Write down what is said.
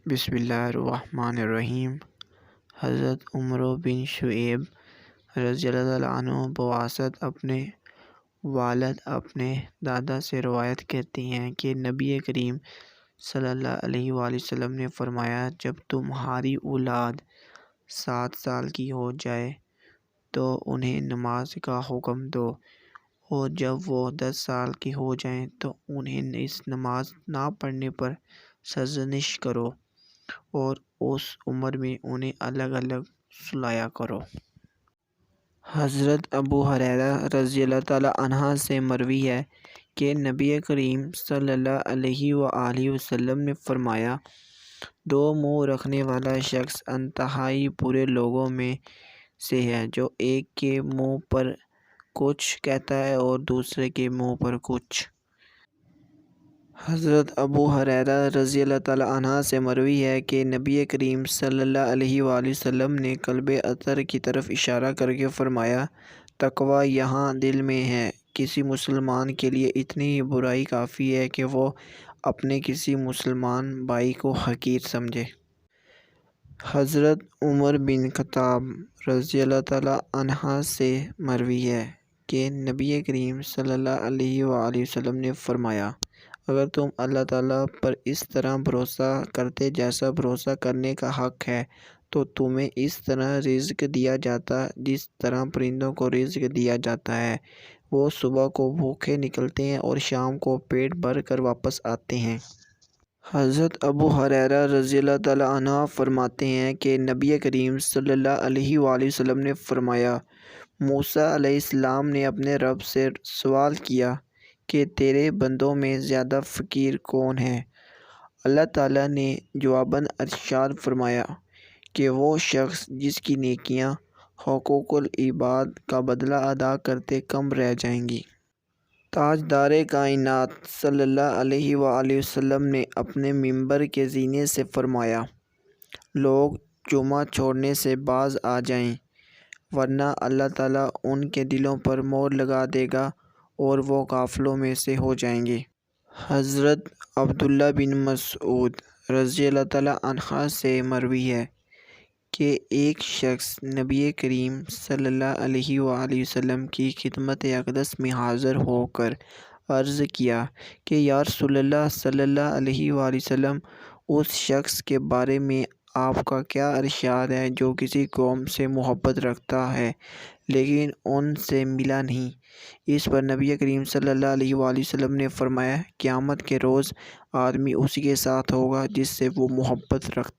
بسم اللہ الرحمن الرحیم۔ حضرت عمر بن شعیب رضی اللہ تعالیٰ عنہ بواسطہ اپنے والد اپنے دادا سے روایت کرتی ہیں کہ نبی کریم صلی اللہ علیہ وآلہ وسلم نے فرمایا، جب تمہاری اولاد 7 سال کی ہو جائے تو انہیں نماز کا حکم دو، اور جب وہ 10 سال کی ہو جائیں تو انہیں اس نماز نہ پڑھنے پر سرزنش کرو، اور اس عمر میں انہیں الگ الگ سلایا کرو۔ حضرت ابو ہریرہ رضی اللہ تعالیٰ عنہ سے مروی ہے کہ نبی کریم صلی اللہ علیہ وآلہ وسلم نے فرمایا، 2 منہ رکھنے والا شخص انتہائی برے لوگوں میں سے ہے، جو ایک کے منہ پر کچھ کہتا ہے اور دوسرے کے منہ پر کچھ۔ حضرت ابو ہریرہ رضی اللہ تعالیٰ عنہ سے مروی ہے کہ نبی کریم صلی اللہ علیہ وآلہ وسلم نے کلب اطہر کی طرف اشارہ کر کے فرمایا، تقویٰ یہاں دل میں ہے۔ کسی مسلمان کے لیے اتنی ہی برائی کافی ہے کہ وہ اپنے کسی مسلمان بھائی کو حقیر سمجھے۔ حضرت عمر بن خطاب رضی اللہ تعالیٰ عنہ سے مروی ہے کہ نبی کریم صلی اللہ علیہ وآلہ وسلم نے فرمایا، اگر تم اللہ تعالیٰ پر اس طرح بھروسہ کرتے جیسا بھروسہ کرنے کا حق ہے تو تمہیں اس طرح رزق دیا جاتا جس طرح پرندوں کو رزق دیا جاتا ہے۔ وہ صبح کو بھوکے نکلتے ہیں اور شام کو پیٹ بھر کر واپس آتے ہیں۔ حضرت ابو ہریرہ رضی اللہ تعالیٰ عنہ فرماتے ہیں کہ نبی کریم صلی اللہ علیہ وآلہ وسلم نے فرمایا، موسیٰ علیہ السلام نے اپنے رب سے سوال کیا کہ تیرے بندوں میں زیادہ فقیر کون ہے؟ اللہ تعالیٰ نے جواباً ارشاد فرمایا کہ وہ شخص جس کی نیکیاں حقوق العباد کا بدلہ ادا کرتے کم رہ جائیں گی۔ تاجدار کائنات صلی اللہ علیہ وآلہ وسلم نے اپنے ممبر کے زینے سے فرمایا، لوگ جمعہ چھوڑنے سے باز آ جائیں، ورنہ اللہ تعالیٰ ان کے دلوں پر مہر لگا دے گا اور وہ غافلوں میں سے ہو جائیں گے۔ حضرت عبداللہ بن مسعود رضی اللہ تعالیٰ عنہ سے مروی ہے کہ ایک شخص نبی کریم صلی اللہ علیہ وآلہ وسلم کی خدمت اقدس میں حاضر ہو کر عرض کیا کہ یا رسول اللہ صلی اللہ علیہ وآلہ وسلم، اس شخص کے بارے میں آپ کا کیا ارشاد ہے جو کسی قوم سے محبت رکھتا ہے لیکن ان سے ملا نہیں؟ اس پر نبی کریم صلی اللہ علیہ وآلہ وسلم نے فرمایا، قیامت کے روز آدمی اسی کے ساتھ ہوگا جس سے وہ محبت رکھتا